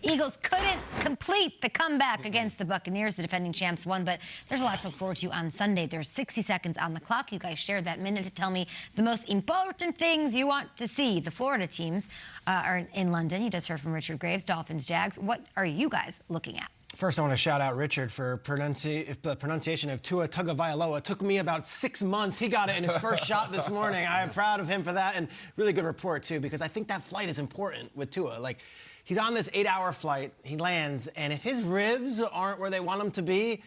Eagles couldn't complete the comeback against the Buccaneers. The defending champs won, but there's a lot to look forward to on Sunday. There's 60 seconds on the clock. You guys shared that minute to tell me the most important things you want to see. The Florida teams are in London. You just heard from Richard Graves, Dolphins, Jags. What are you guys looking at? First, I want to shout out Richard for the pronunciation of Tua Tagovailoa. It took me about 6 months. He got it in his first shot this morning. I am proud of him for that, and really good report, too, because I think that flight is important with Tua. Like, he's on this 8-hour flight. He lands, and if his ribs aren't where they want them to be,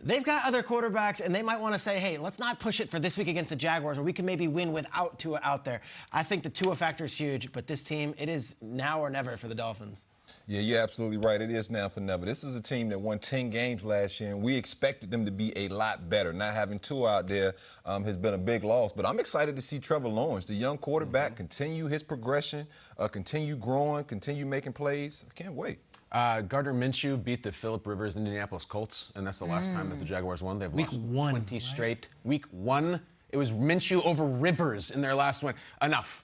they've got other quarterbacks, and they might want to say, hey, let's not push it for this week against the Jaguars, where we can maybe win without Tua out there. I think the Tua factor is huge, but this team, it is now or never for the Dolphins. Yeah, you're absolutely right. It is now for never. This is a team that won 10 games last year, and we expected them to be a lot better. Not having Tua out there has been a big loss. But I'm excited to see Trevor Lawrence, the young quarterback, continue his progression, continue growing, continue making plays. I can't wait. Gardner Minshew beat the Phillip Rivers Indianapolis Colts, and that's the last time that the Jaguars won. They've lost 20 straight. Week 1. It was Minshew over Rivers in their last one. Enough.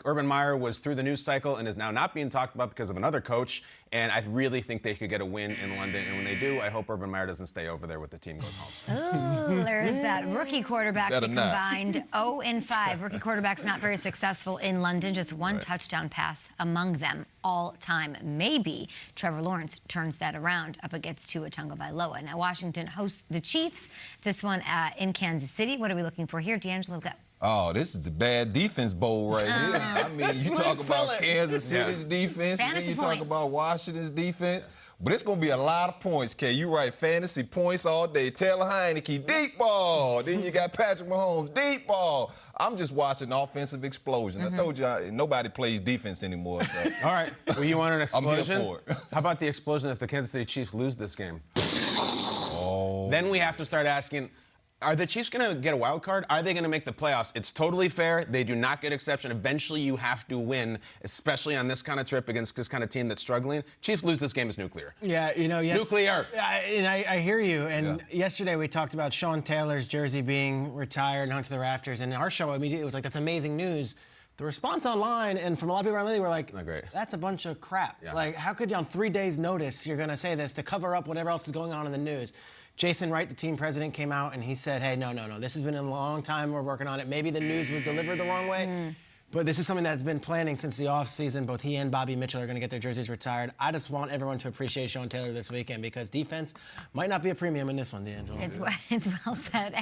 Urban Meyer was through the news cycle and is now not being talked about because of another coach. And I really think they could get a win in London. And when they do, I hope Urban Meyer doesn't stay over there with the team going home. Ooh, there's that rookie quarterback that combined 0-5. Rookie quarterbacks not very successful in London. Just one touchdown pass among them all time. Maybe Trevor Lawrence turns that around up against Tua Tagovailoa. Now, Washington hosts the Chiefs. This one in Kansas City. What are we looking for here? D'Angelo, go. Oh, this is the bad defense bowl right here. I mean, you talk about Kansas City's defense, and then you talk about Washington's defense. But it's going to be a lot of points, Kay. You're right. Fantasy points all day. Taylor Heineke, deep ball. Then you got Patrick Mahomes, deep ball. I'm just watching offensive explosion. I told you, nobody plays defense anymore. So. All right. Well, you want an explosion? I'm here for it. How about the explosion if the Kansas City Chiefs lose this game? Oh. Then we have to start asking, are the Chiefs going to get a wild card? Are they going to make the playoffs? It's totally fair. They do not get exception. Eventually, you have to win, especially on this kind of trip against this kind of team that's struggling. Chiefs lose this game is nuclear. Yeah, you know, yes. Nuclear. And I hear you. And yesterday we talked about Sean Taylor's jersey being retired and hung to the rafters. And in our show, immediately it was like, that's amazing news. The response online and from a lot of people around the league were like, not great. That's a bunch of crap. Yeah. Like, how could you on 3 days' notice you're going to say this to cover up whatever else is going on in the news? Jason Wright, the team president, came out and he said, hey, no, this has been a long time. We're working on it. Maybe the news was delivered the wrong way. But this is something that's been planning since the offseason. Both he and Bobby Mitchell are going to get their jerseys retired. I just want everyone to appreciate Sean Taylor this weekend because defense might not be a premium in this one, D'Angelo. It's well said.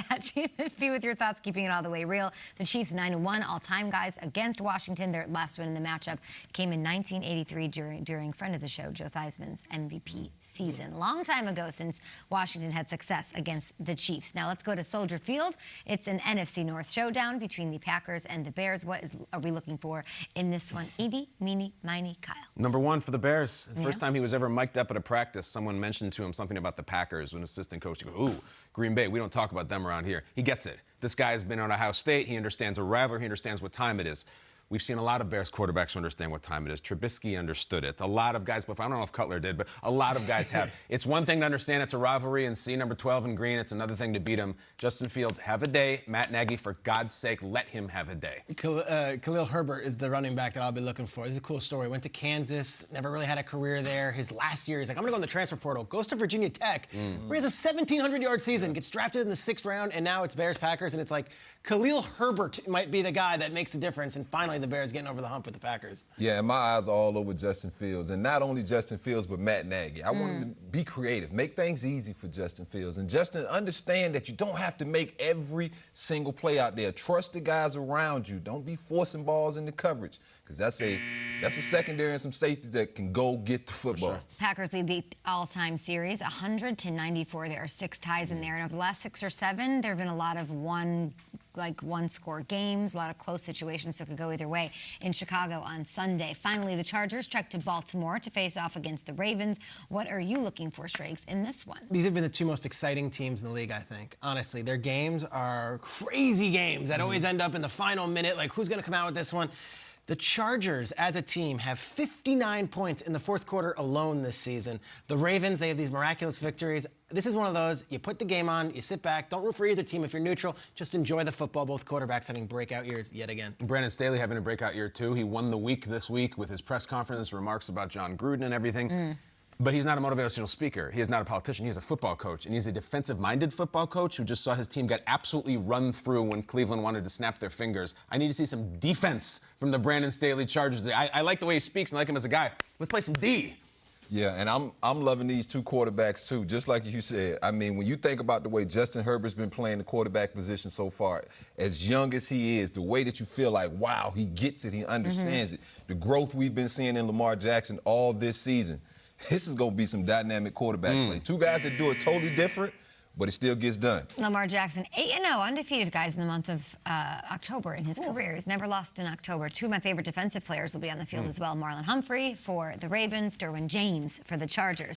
Be with your thoughts, keeping it all the way real. The Chiefs 9-1 all-time, guys, against Washington. Their last win in the matchup came in 1983 during friend of the show, Joe Theismann's MVP season. Long time ago since Washington had success against the Chiefs. Now let's go to Soldier Field. It's an NFC North showdown between the Packers and the Bears. What are we looking for in this one? Eeny, meeny, miny, Kyle. Number 1 for the Bears. The first time he was ever mic'd up at a practice, someone mentioned to him something about the Packers. When assistant coach, he goes, ooh, Green Bay, we don't talk about them around here. He gets it. This guy has been on Ohio State. He understands a rivalry. He understands what time it is. We've seen a lot of Bears quarterbacks who understand what time it is. Trubisky understood it. A lot of guys, but I don't know if Cutler did, but a lot of guys have. It's one thing to understand it's a rivalry and see number 12 in green. It's another thing to beat him. Justin Fields, have a day. Matt Nagy, for God's sake, let him have a day. Khalil Herbert is the running back that I'll be looking for. This is a cool story. Went to Kansas, never really had a career there. His last year, he's like, I'm going to go in the transfer portal. Goes to Virginia Tech, where he has a 1,700-yard season, gets drafted in the 6th round, and now it's Bears-Packers, and it's like Khalil Herbert might be the guy that makes the difference, and finally the Bears getting over the hump with the Packers. Yeah, and my eyes are all over Justin Fields. And not only Justin Fields, but Matt Nagy. I want him to be creative, make things easy for Justin Fields. And Justin, understand that you don't have to make every single play out there. Trust the guys around you. Don't be forcing balls into coverage, because that's a secondary and some safeties that can go get the football. Sure. Packers lead the all-time series 100-94. There are 6 ties in there. And over the last 6 or 7, there have been a lot of one-score games, a lot of close situations, so it could go either way in Chicago on Sunday. Finally, the Chargers trek to Baltimore to face off against the Ravens. What are you looking for, Striggs, in this one? These have been the 2 most exciting teams in the league, I think. Honestly, their games are crazy games that always end up in the final minute. Like, who's going to come out with this one? The Chargers, as a team, have 59 points in the fourth quarter alone this season. The Ravens, they have these miraculous victories. This is one of those, you put the game on, you sit back, don't root for either team if you're neutral, just enjoy the football. Both quarterbacks having breakout years yet again. Brandon Staley having a breakout year, too. He won the week this week with his press conference, remarks about John Gruden and everything. But he's not a motivational speaker. He is not a politician. He's a football coach. And he's a defensive-minded football coach who just saw his team get absolutely run through when Cleveland wanted to snap their fingers. I need to see some defense from the Brandon Staley Chargers. I like the way he speaks and I like him as a guy. Let's play some D. Yeah, and I'm loving these two quarterbacks, too, just like you said. I mean, when you think about the way Justin Herbert's been playing the quarterback position so far, as young as he is, the way that you feel like, wow, he gets it, he understands it, the growth we've been seeing in Lamar Jackson all this season, this is going to be some dynamic quarterback play. Two guys that do it totally different, but it still gets done. Lamar Jackson, 8-0, undefeated, guys, in the month of October in his career. He's never lost in October. Two of my favorite defensive players will be on the field as well. Marlon Humphrey for the Ravens, Derwin James for the Chargers.